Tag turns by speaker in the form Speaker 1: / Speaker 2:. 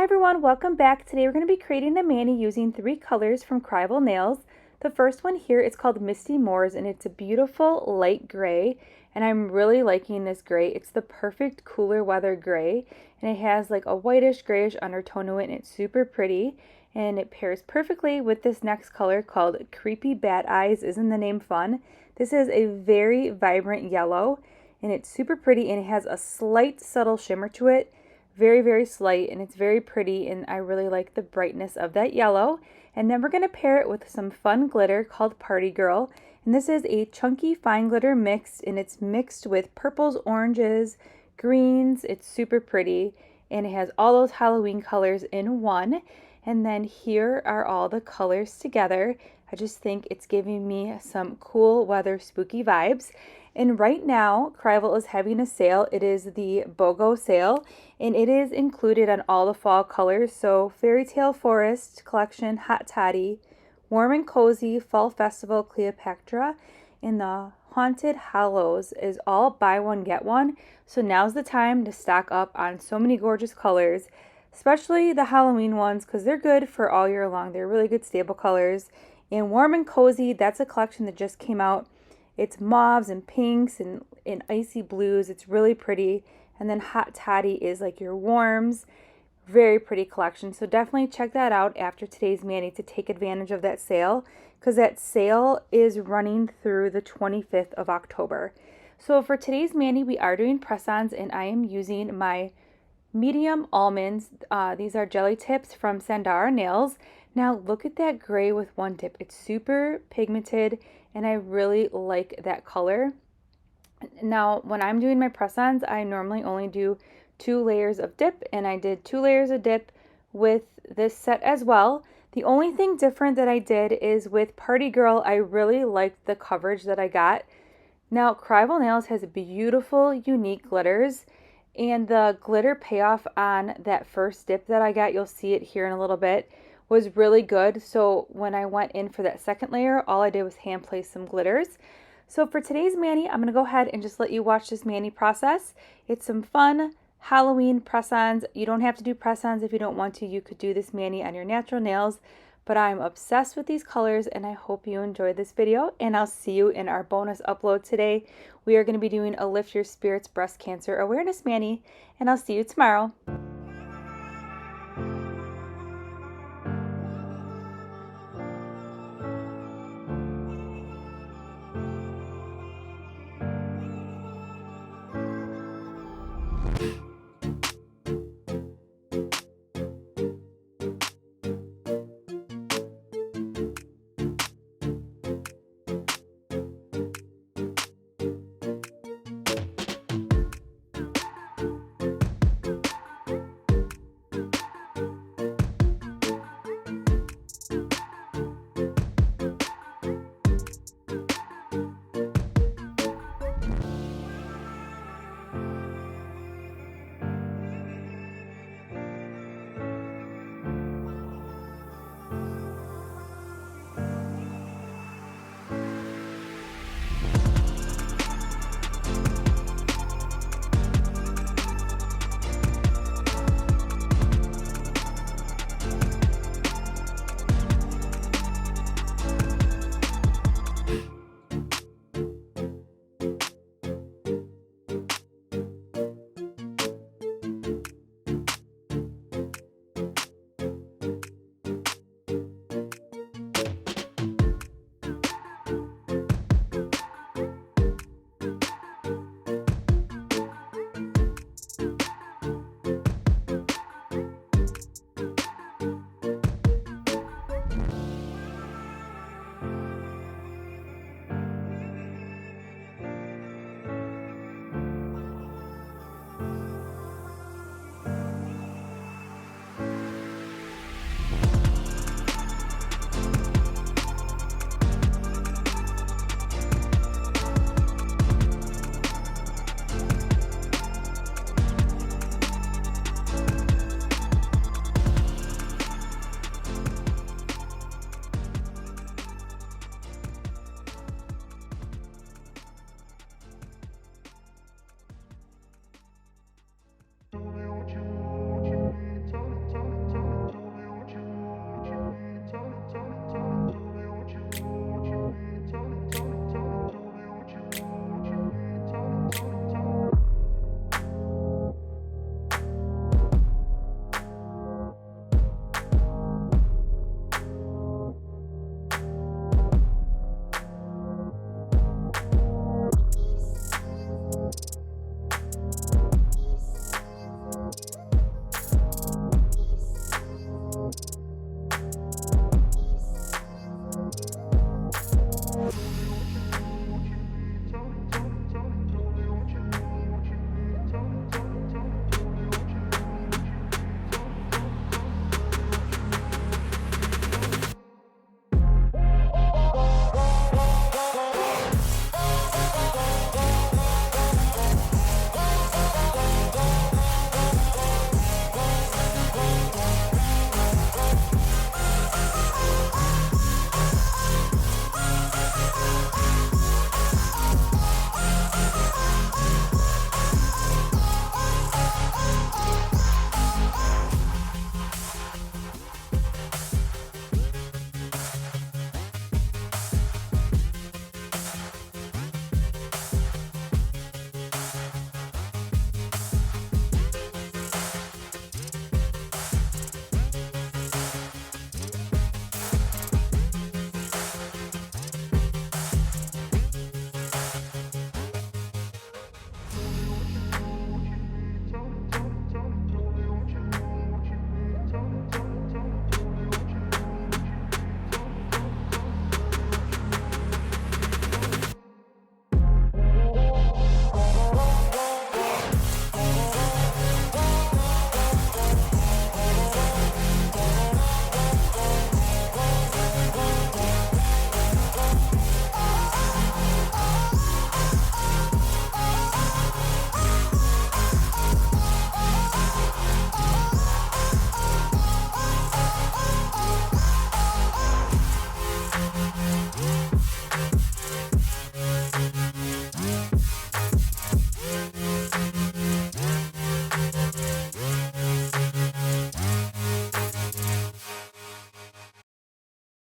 Speaker 1: everyone, welcome back. Today we're going to be creating a mani using 3 colors from Krival Nails. The first one here is called Misty Moors and it's a beautiful light gray, and I'm really liking this gray. It's the perfect cooler weather gray, and it has like a whitish grayish undertone to it, and it's super pretty, and it pairs perfectly with this next color called Creepy Bat Eyes. Isn't the name fun? This is a very vibrant yellow, and it's super pretty, and it has a slight subtle shimmer to it. Very slight, and it's very pretty, and I really like the brightness of that yellow. And then we're going to pair it with some fun glitter called Party Girl, and this is a chunky fine glitter mixed, and it's mixed with purples, oranges, greens. It's super pretty, and it has all those Halloween colors in one. And then here are all the colors together. I just think it's giving me some cool weather spooky vibes. And right now, Krival is having a sale. It is the BOGO sale, and it is included on all the fall colors. So Fairy Tale Forest Collection, Hot Toddy, Warm and Cozy, Fall Festival, Cleopatra, and the Haunted Hollows is all buy one, get one. So now's the time to stock up on so many gorgeous colors, especially the Halloween ones, because they're good for all year long. They're really good staple colors. And Warm and Cozy, that's a collection that just came out. It's mauves and pinks and icy blues. It's really pretty. And then Hot Toddy is like your warms. Very pretty collection. So definitely check that out after today's mani to take advantage of that sale, because that sale is running through the 25th of October. So for today's mani, we are doing press-ons, and I am using my medium almonds. These are jelly tips from Sundara Nails. Now look at that gray with one tip. It's super pigmented, and I really like that color. Now when I'm doing my press-ons, I normally only do 2 layers of dip, and I did 2 layers of dip with this set as well. The only thing different that I did is with Party Girl, I really liked the coverage that I got. Now Krival Nails has beautiful, unique glitters, and the glitter payoff on that first dip that I got, you'll see it here in a little bit, was really good. So when I went in for that second layer, all I did was hand place some glitters. So for today's mani, I'm going to go ahead and just let you watch this mani process. It's some fun Halloween press-ons. You don't have to do press-ons if you don't want to. You could do this mani on your natural nails, but I'm obsessed with these colors, and I hope you enjoyed this video, and I'll see you in our bonus upload today. We are going to be doing a Lift Your Spirits Breast Cancer Awareness mani, and I'll see you tomorrow.